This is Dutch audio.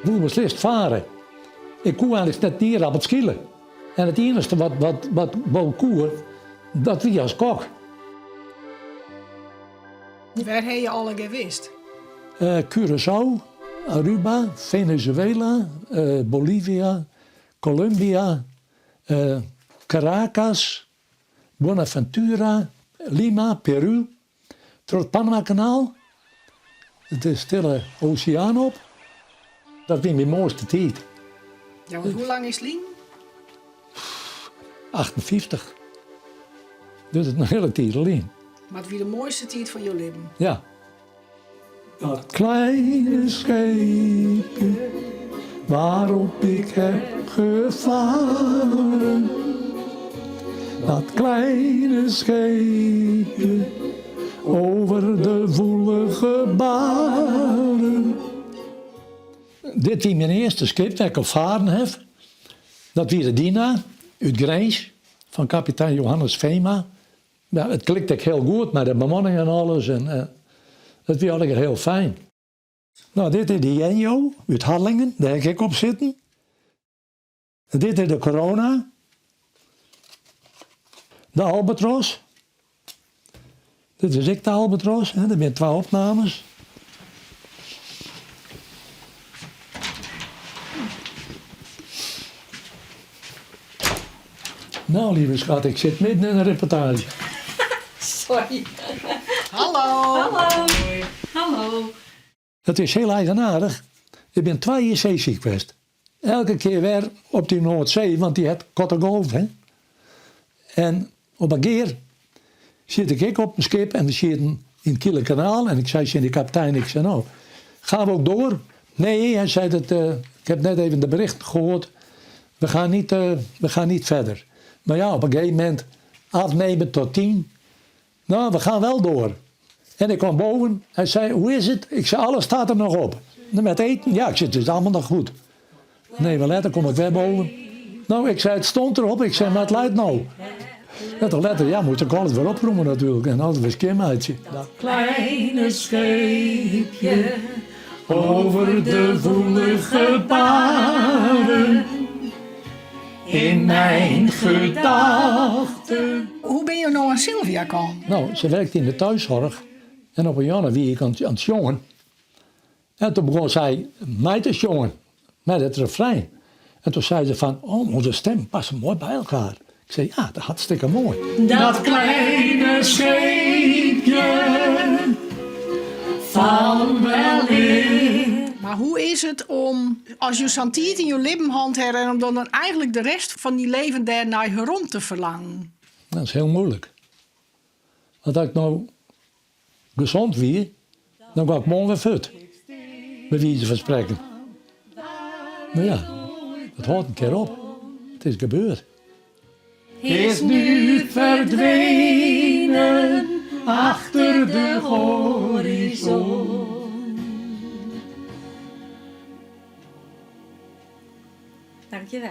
wil beslist varen. Ik kon eigenlijk net niet op het schillen. En het enige wat wou koer, dat wie als kok. Waar heb je alle geweest? Curaçao, Aruba, Venezuela, Bolivia, Colombia, Caracas, Buenaventura, Lima, Peru. Door het Panama-kanaal, de stille oceaan op. Dat was mijn mooiste tijd. Ja, want hoe lang is Lien? 58. Dus het is een hele tijd alleen. Maar het was de mooiste tijd van je leven. Ja. Dat kleine scheepje waarop ik heb gevaren. Dat kleine scheepje over de woelige baren. Dit was mijn eerste schip dat ik gevaren heb. Dat was de Dina uit Grijs van kapitein Johannes Vema. Ja, het klikte heel goed met de bemanning en alles. En, dat was eigenlijk heel fijn. Nou, dit is de Jenjo uit Harlingen, daar heb ik op zitten. Dit is de Corona. De Albatros. Dit is ik de Albatros, hè. Er zijn 2 opnames. Nou, lieve schat, ik zit midden in een reportage. Sorry. Hallo. Hallo. Hallo. Het is heel eigenaardig. Ik ben 2 jaar zeeziek geweest. Elke keer weer op die Noordzee, want die had korte golf, hè. En op een keer zit ik op een schip en we zitten in het Kielenkanaal. En ik zei tegen de kapitein, ik zei nou, gaan we ook door? Nee, hij zei dat, ik heb net even de bericht gehoord. We gaan niet verder. Maar ja, op een gegeven moment afnemen tot 10. Nou, we gaan wel door. En ik kwam boven. Hij zei, hoe is het? Ik zei, alles staat er nog op. Met eten? Ja, ik zei, het is allemaal nog goed. Nee, maar later kom ik weer boven. Nou, ik zei, het stond erop. Ik zei, maar het luidt nou. Ja, toch letter, ja, moet ik alles weer oproemen natuurlijk. En altijd weer Kim uitje. Dat Kleine scheepje over de woelige baren. In mijn gedachten. Hoe ben je nou aan Sylvia gekomen? Nou, ze werkte in de thuiszorg. En op een jaar wie ik aan het jongen. En toen begon zij mij te jongen. Met het refrein. En toen zei ze van, oh, onze stem passen mooi bij elkaar. Ik zei, ja, dat is hartstikke mooi. Dat kleine scheepje van wel in. Maar hoe is het om, als je zo'n tijd in je leven hand hebt, en om dan eigenlijk de rest van die leven daar naar herom te verlangen? Dat is heel moeilijk. Want als ik nou gezond wie, dan ga ik morgen weer fut. Bij wijze van spreken. Maar ja, het houdt een keer op. Het is gebeurd. Is nu verdwenen achter de horizon. Dankjewel.